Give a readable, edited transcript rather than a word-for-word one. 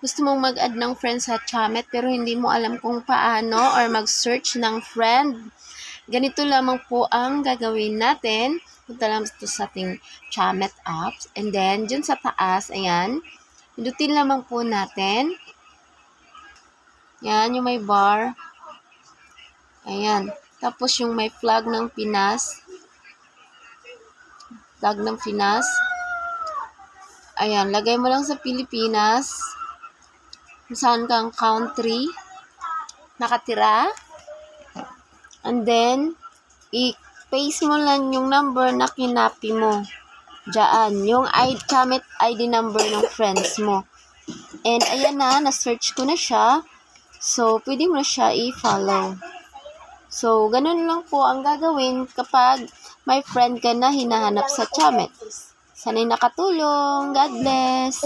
gusto mong mag-add ng friend sa Chamet pero hindi mo alam kung paano or mag-search ng friend, ganito lamang po ang gagawin natin. Punta lang ito sa ating Chamet apps. And then, dyan sa taas, ayan, pindutin lamang po natin. Yan, yung may bar. Ayan. Tapos yung may flag ng Pinas. Flag ng Pinas. Ayan, lagay mo lang sa Pilipinas. Kung saan kang country nakatira. And then, i-paste mo lang yung number na kinapi mo. Diyan, yung Chamet ID number ng friends mo. And ayan na-search ko na siya. So, pwede mo na siya i-follow. So, ganun lang po ang gagawin kapag may friend ka na hinahanap sa Chamet. Sana'y nakatulong. God bless!